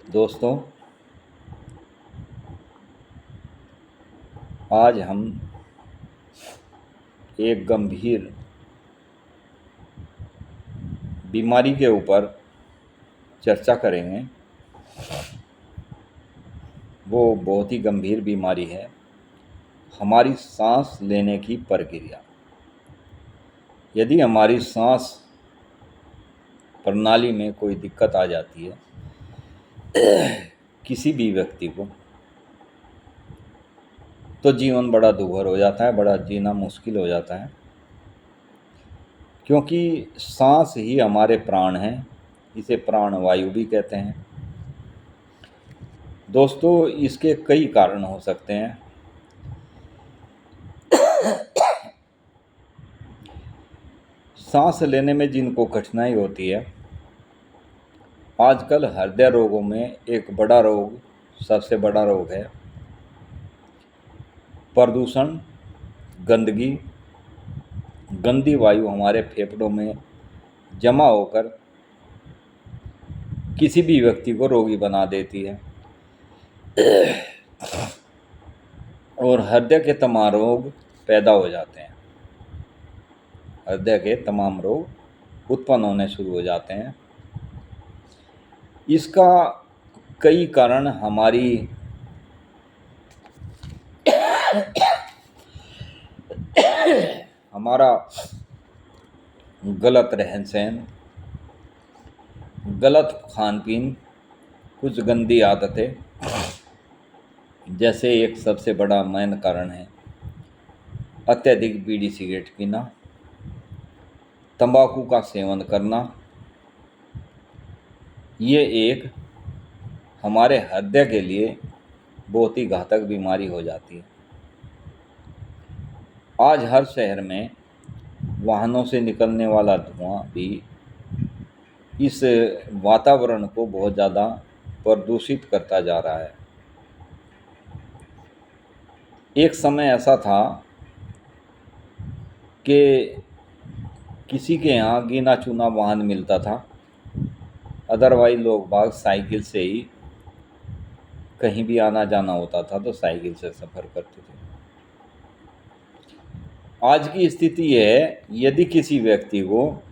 दोस्तों, आज हम एक गंभीर बीमारी के ऊपर चर्चा करेंगे। वो बहुत ही गंभीर बीमारी है, हमारी सांस लेने की प्रक्रिया। यदि हमारी सांस प्रणाली में कोई दिक्कत आ जाती है किसी भी व्यक्ति को, तो जीवन बड़ा दुभर हो जाता है, बड़ा जीना मुश्किल हो जाता है। क्योंकि सांस ही हमारे प्राण हैं, इसे प्राण वायु भी कहते हैं। दोस्तों, इसके कई कारण हो सकते हैं। सांस लेने में जिनको कठिनाई होती है, आजकल हृदय रोगों में एक बड़ा रोग, सबसे बड़ा रोग है प्रदूषण, गंदगी। गंदी वायु हमारे फेफड़ों में जमा होकर किसी भी व्यक्ति को रोगी बना देती है और हृदय के तमाम रोग पैदा हो जाते हैं। हृदय के तमाम रोग उत्पन्न होने शुरू हो जाते हैं। इसका कई कारण हमारा गलत रहन सहन, गलत खान पीन, कुछ गंदी आदतें, जैसे एक सबसे बड़ा मेन कारण है अत्यधिक बीड़ी सिगरेट पीना, तंबाकू का सेवन करना। ये एक हमारे हृदय के लिए बहुत ही घातक बीमारी हो जाती है। आज हर शहर में वाहनों से निकलने वाला धुआं भी इस वातावरण को बहुत ज़्यादा प्रदूषित करता जा रहा है। एक समय ऐसा था कि किसी के यहाँ गिना चुना वाहन मिलता था, अदरवाइज लोग बाग साइकिल से ही कहीं भी आना जाना होता था तो साइकिल से सफ़र करते थे। आज की स्थिति है, यदि किसी व्यक्ति को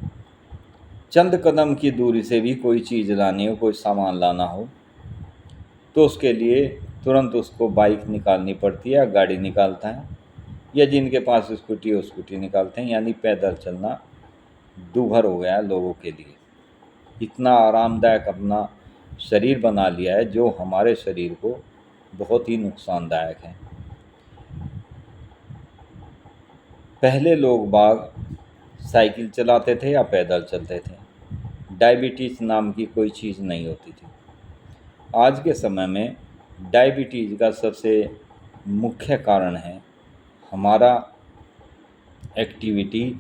चंद कदम की दूरी से भी कोई चीज़ लानी हो, कोई सामान लाना हो, तो उसके लिए तुरंत उसको बाइक निकालनी पड़ती है या गाड़ी निकालता है, या जिनके पास स्कूटी हो स्कूटी निकालते हैं। यानी पैदल चलना दूभर हो गया है लोगों के लिए। इतना आरामदायक अपना शरीर बना लिया है जो हमारे शरीर को बहुत ही नुकसानदायक है। पहले लोग बाग साइकिल चलाते थे या पैदल चलते थे, डायबिटीज़ नाम की कोई चीज़ नहीं होती थी। आज के समय में डायबिटीज़ का सबसे मुख्य कारण है हमारा एक्टिविटी,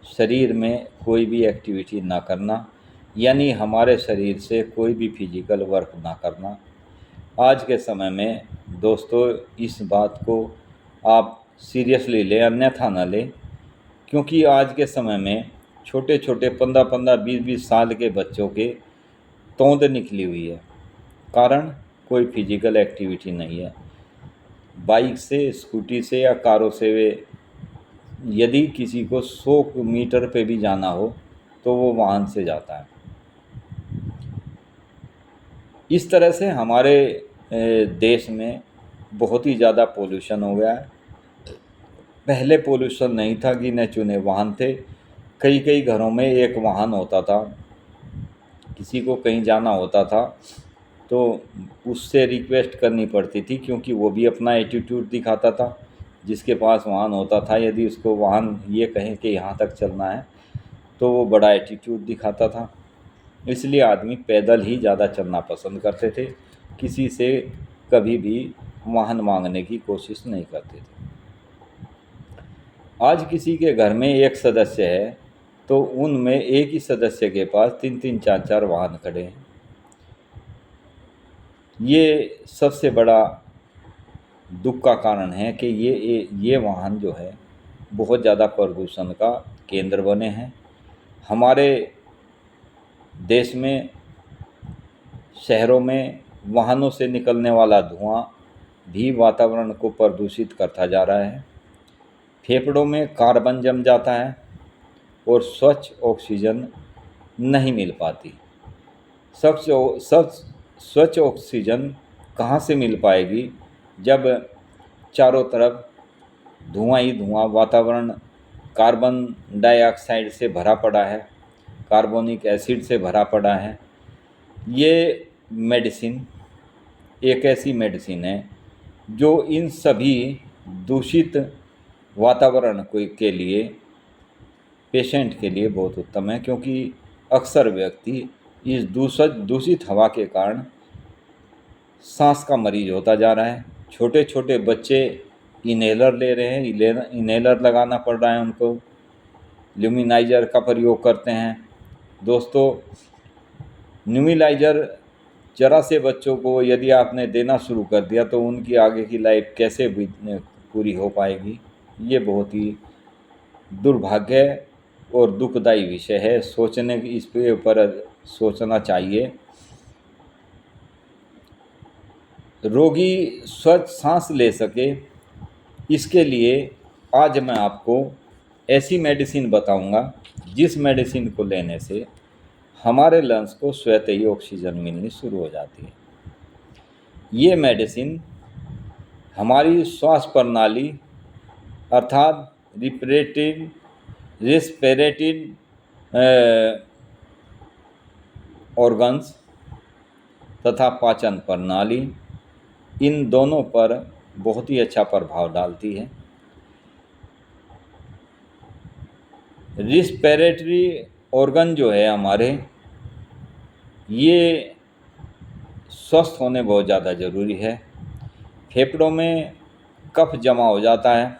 शरीर में कोई भी एक्टिविटी ना करना, यानी हमारे शरीर से कोई भी फिजिकल वर्क ना करना। आज के समय में दोस्तों, इस बात को आप सीरियसली लें, अन्यथा ना लें। क्योंकि आज के समय में छोटे छोटे 15-15, 20-20 साल के बच्चों के तोंद निकली हुई है। कारण कोई फिजिकल एक्टिविटी नहीं है। बाइक से, स्कूटी से या कारों से वे यदि किसी को 100 मीटर पे भी जाना हो तो वो वाहन से जाता है। इस तरह से हमारे देश में बहुत ही ज़्यादा पोल्यूशन हो गया है। पहले पोल्यूशन नहीं था, गिने चुने वाहन थे। कई कई घरों में एक वाहन होता था। किसी को कहीं जाना होता था तो उससे रिक्वेस्ट करनी पड़ती थी, क्योंकि वो भी अपना एटीट्यूड दिखाता था। जिसके पास वाहन होता था, यदि उसको वाहन ये कहें कि यहाँ तक चलना है तो वो बड़ा एटीट्यूड दिखाता था। इसलिए आदमी पैदल ही ज़्यादा चलना पसंद करते थे, किसी से कभी भी वाहन मांगने की कोशिश नहीं करते थे। आज किसी के घर में एक सदस्य है तो उनमें एक ही सदस्य के पास 3-3, 4-4 वाहन खड़े हैं। ये सबसे बड़ा दुख का कारण है कि ये वाहन जो है बहुत ज़्यादा प्रदूषण का केंद्र बने हैं। हमारे देश में शहरों में वाहनों से निकलने वाला धुआं भी वातावरण को प्रदूषित करता जा रहा है। फेफड़ों में कार्बन जम जाता है और स्वच्छ ऑक्सीजन नहीं मिल पाती। स्वच्छ ऑक्सीजन कहाँ से मिल पाएगी जब चारों तरफ धुआं ही धुआं, वातावरण कार्बन डाइऑक्साइड से भरा पड़ा है, कार्बोनिक एसिड से भरा पड़ा है। ये मेडिसिन एक ऐसी मेडिसिन है जो इन सभी दूषित वातावरण के लिए, पेशेंट के लिए बहुत उत्तम है, क्योंकि अक्सर व्यक्ति इस दूषित हवा के कारण सांस का मरीज होता जा रहा है। छोटे छोटे बच्चे इन्हेलर ले रहे हैं, इन्हेलर लगाना पड़ रहा है उनको, ल्यूमिनाइजर का प्रयोग करते हैं। दोस्तों, ल्यूमिनाइजर जरा से बच्चों को यदि आपने देना शुरू कर दिया तो उनकी आगे की लाइफ कैसे पूरी हो पाएगी, ये बहुत ही दुर्भाग्य और दुखदायी विषय है। सोचने की, इस पे ऊपर सोचना चाहिए। रोगी स्वच्छ सांस ले सके, इसके लिए आज मैं आपको ऐसी मेडिसिन बताऊंगा जिस मेडिसिन को लेने से हमारे लंग्स को स्वतः ही ऑक्सीजन मिलनी शुरू हो जाती है। ये मेडिसिन हमारी श्वास प्रणाली अर्थात रिस्पिरेटरी ऑर्गन्स तथा पाचन प्रणाली, इन दोनों पर बहुत ही अच्छा प्रभाव डालती है। रिस्पिरेटरी ऑर्गन जो है हमारे, ये स्वस्थ होने बहुत ज़्यादा ज़रूरी है। फेफड़ों में कफ जमा हो जाता है,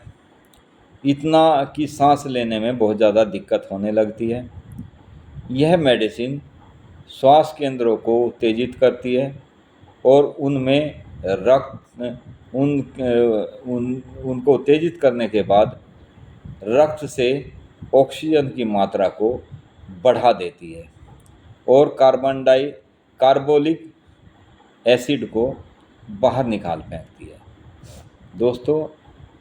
इतना कि सांस लेने में बहुत ज़्यादा दिक्कत होने लगती है। यह मेडिसिन श्वास केंद्रों को उत्तेजित करती है और उनमें उनको उत्तेजित करने के बाद रक्त से ऑक्सीजन की मात्रा को बढ़ा देती है और कार्बोलिक एसिड को बाहर निकाल फेंकती है। दोस्तों,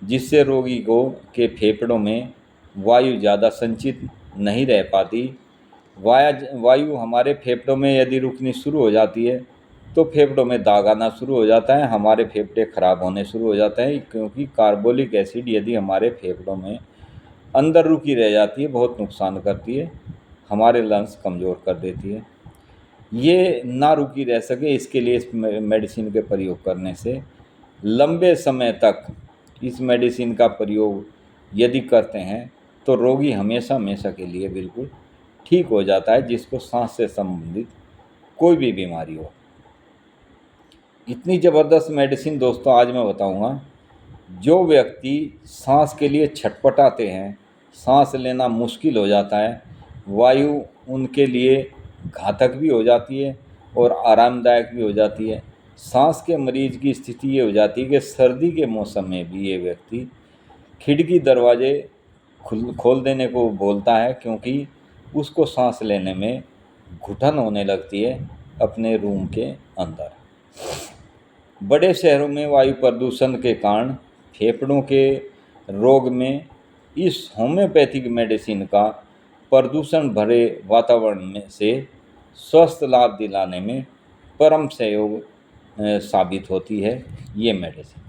जिससे रोगी के फेफड़ों में वायु ज़्यादा संचित नहीं रह पाती। वायु हमारे फेफड़ों में यदि रुकनी शुरू हो जाती है तो फेफड़ों में दाग आना शुरू हो जाता है, हमारे फेफड़े खराब होने शुरू हो जाते हैं, क्योंकि कार्बोलिक एसिड यदि हमारे फेफड़ों में अंदर रुकी रह जाती है बहुत नुकसान करती है, हमारे लंग्स कमज़ोर कर देती है। ये ना रुकी रह सके, इसके लिए इस मेडिसिन के प्रयोग करने से लंबे समय तक इस मेडिसिन का प्रयोग यदि करते हैं तो रोगी हमेशा हमेशा के लिए बिल्कुल ठीक हो जाता है, जिसको सांस से संबंधित कोई भी बीमारी हो। इतनी ज़बरदस्त मेडिसिन दोस्तों आज मैं बताऊंगा। जो व्यक्ति सांस के लिए छटपटाते हैं, सांस लेना मुश्किल हो जाता है, वायु उनके लिए घातक भी हो जाती है और आरामदायक भी हो जाती है। सांस के मरीज की स्थिति ये हो जाती है कि सर्दी के मौसम में भी ये व्यक्ति खिड़की दरवाजे खोल देने को बोलता है, क्योंकि उसको सांस लेने में घुटन होने लगती है अपने रूम के अंदर। बड़े शहरों में वायु प्रदूषण के कारण फेफड़ों के रोग में इस होम्योपैथिक मेडिसिन का प्रदूषण भरे वातावरण में से स्वस्थ लाभ दिलाने में परम सहयोग साबित होती है ये मेडिसिन।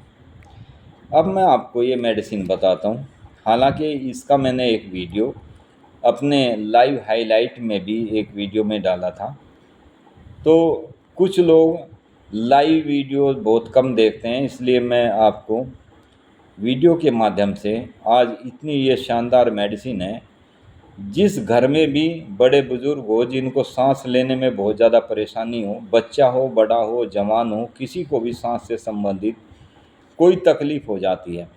अब मैं आपको ये मेडिसिन बताता हूँ। हालांकि इसका मैंने एक वीडियो अपने लाइव हाईलाइट में भी एक वीडियो में डाला था, तो कुछ लोग लाइव वीडियो बहुत कम देखते हैं, इसलिए मैं आपको वीडियो के माध्यम से आज इतनी ये शानदार मेडिसिन है, जिस घर में भी बड़े बुजुर्ग हो जिनको सांस लेने में बहुत ज़्यादा परेशानी हो, बच्चा हो, बड़ा हो, जवान हो, किसी को भी सांस से संबंधित कोई तकलीफ़ हो जाती है,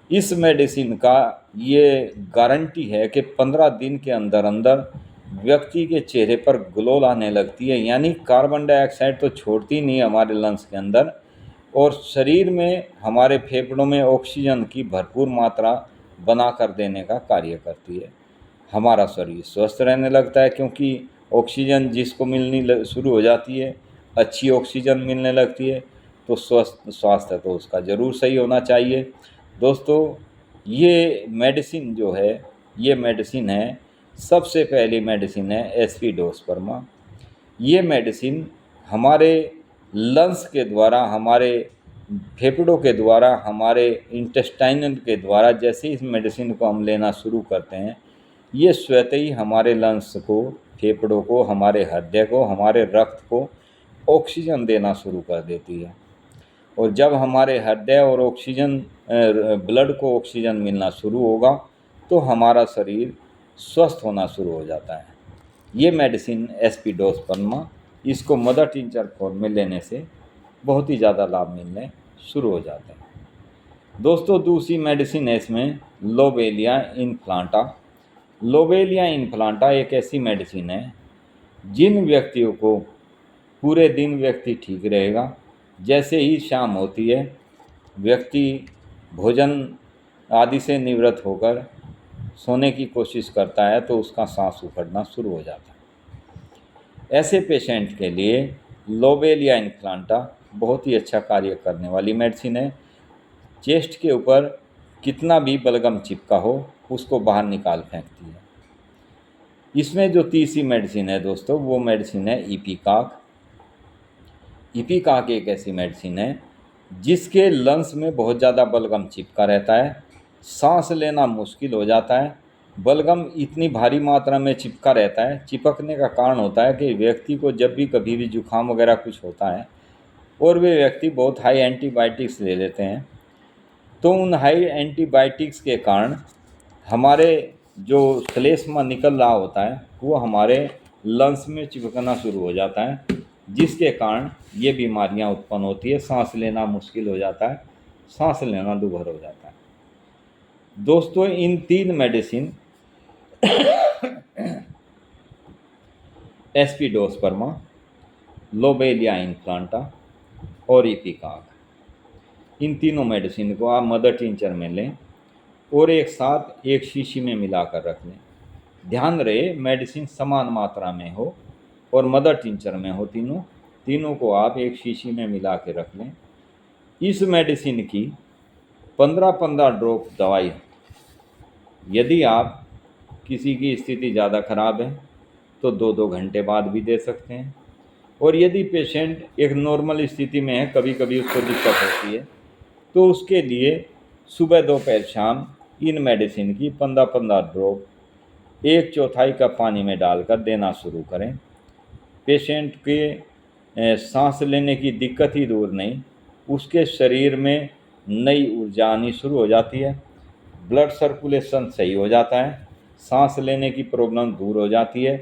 इस मेडिसिन का ये गारंटी है कि 15 दिन के अंदर अंदर व्यक्ति के चेहरे पर ग्लो आने लगती है। यानी कार्बन डाइऑक्साइड तो छोड़ती नहीं हमारे लंग्स के अंदर, और शरीर में हमारे फेफड़ों में ऑक्सीजन की भरपूर मात्रा बना कर देने का कार्य करती है। हमारा शरीर स्वस्थ रहने लगता है, क्योंकि ऑक्सीजन जिसको मिलनी शुरू हो जाती है अच्छी ऑक्सीजन मिलने लगती है, तो स्वास्थ्य तो उसका ज़रूर सही होना चाहिए। दोस्तों, ये मेडिसिन जो है, ये मेडिसिन है, सबसे पहली मेडिसिन है एस्पिडोस्पर्मा। ये मेडिसिन हमारे लंग्स के द्वारा, हमारे फेफड़ों के द्वारा, हमारे इंटेस्टाइनल के द्वारा जैसे ही इस मेडिसिन को हम लेना शुरू करते हैं, ये स्वतः ही हमारे लंग्स को, फेफड़ों को, हमारे हृदय को, हमारे रक्त को ऑक्सीजन देना शुरू कर देती है। और जब हमारे हृदय और ब्लड को ऑक्सीजन मिलना शुरू होगा, तो हमारा शरीर स्वस्थ होना शुरू हो जाता है। ये मेडिसिन एस्पिडोस्पर्मा, इसको मदर टिंचर फॉर्म में लेने से बहुत ही ज़्यादा लाभ मिलने शुरू हो जाते हैं। दोस्तों, दूसरी मेडिसिन है इसमें लोबेलिया इन्फ्लांटा। लोबेलिया इन्फ्लांटा एक ऐसी मेडिसिन है, जिन व्यक्तियों को पूरे दिन व्यक्ति ठीक रहेगा, जैसे ही शाम होती है व्यक्ति भोजन आदि से निवृत्त होकर सोने की कोशिश करता है, तो उसका सांस उखड़ना शुरू हो जाता है। ऐसे पेशेंट के लिए लोबेलिया इन्फ्लांटा बहुत ही अच्छा कार्य करने वाली मेडिसिन है। चेस्ट के ऊपर कितना भी बलगम चिपका हो, उसको बाहर निकाल फेंकती है। इसमें जो तीसरी मेडिसिन है दोस्तों, वो मेडिसिन है इपिकाक। इपिकाक एक ऐसी मेडिसिन है जिसके लंग्स में बहुत ज़्यादा बलगम चिपका रहता है, सांस लेना मुश्किल हो जाता है। बलगम इतनी भारी मात्रा में चिपका रहता है, चिपकने का कारण होता है कि व्यक्ति को जब भी कभी भी जुकाम वगैरह कुछ होता है और वे व्यक्ति बहुत हाई एंटीबायोटिक्स ले लेते हैं, तो उन हाई एंटीबायोटिक्स के कारण हमारे जो श्लेष्मा निकल रहा होता है वो हमारे लंग्स में चिपकना शुरू हो जाता है, जिसके कारण ये बीमारियां उत्पन्न होती है। सांस लेना मुश्किल हो जाता है, सांस लेना दुभर हो जाता है। दोस्तों, इन तीन मेडिसिन एस्पिडोस्पर्मा, लोबेलिया इन्फ्लांटा और इपिकाक, इन तीनों मेडिसिन को आप मदर टिंचर में लें और एक साथ एक शीशी में मिलाकर रख लें। ध्यान रहे मेडिसिन समान मात्रा में हो और मदर टिंचर में हो, तीनों को आप एक शीशी में मिला के रख लें। इस मेडिसिन की 15-15 ड्रॉप दवाई, यदि आप किसी की स्थिति ज़्यादा खराब है तो 2-2 घंटे बाद भी दे सकते हैं, और यदि पेशेंट एक नॉर्मल स्थिति में है, कभी कभी उसको दिक्कत होती है, तो उसके लिए सुबह दोपहर शाम इन मेडिसिन की 15-15 ड्रॉप 1/4 कप पानी में डालकर देना शुरू करें। पेशेंट के सांस लेने की दिक्कत ही दूर नहीं, उसके शरीर में नई ऊर्जा आनी शुरू हो जाती है, ब्लड सर्कुलेशन सही हो जाता है, सांस लेने की प्रॉब्लम दूर हो जाती है,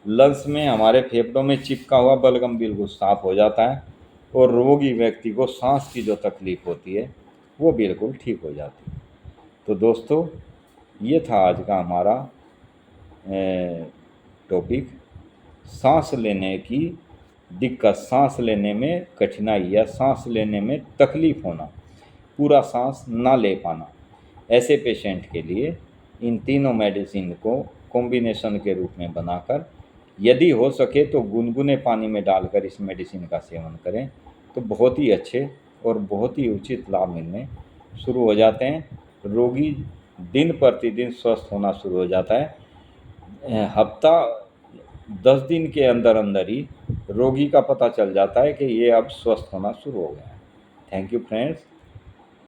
लंग्स में, हमारे फेफड़ों में चिपका हुआ बलगम बिल्कुल साफ हो जाता है, और रोगी व्यक्ति को सांस की जो तकलीफ़ होती है वो बिल्कुल ठीक हो जाती है। तो दोस्तों, ये था आज का हमारा टॉपिक, सांस लेने की दिक्कत, सांस लेने में कठिनाई या सांस लेने में तकलीफ़ होना, पूरा सांस ना ले पाना, ऐसे पेशेंट के लिए इन तीनों मेडिसिन को कॉम्बिनेशन के रूप में बनाकर, यदि हो सके तो गुनगुने पानी में डालकर इस मेडिसिन का सेवन करें, तो बहुत ही अच्छे और बहुत ही उचित लाभ मिलने शुरू हो जाते हैं। रोगी दिन प्रतिदिन स्वस्थ होना शुरू हो जाता है। हफ्ता 10 दिन के अंदर अंदर ही रोगी का पता चल जाता है कि ये अब स्वस्थ होना शुरू हो गया है। Thank you friends.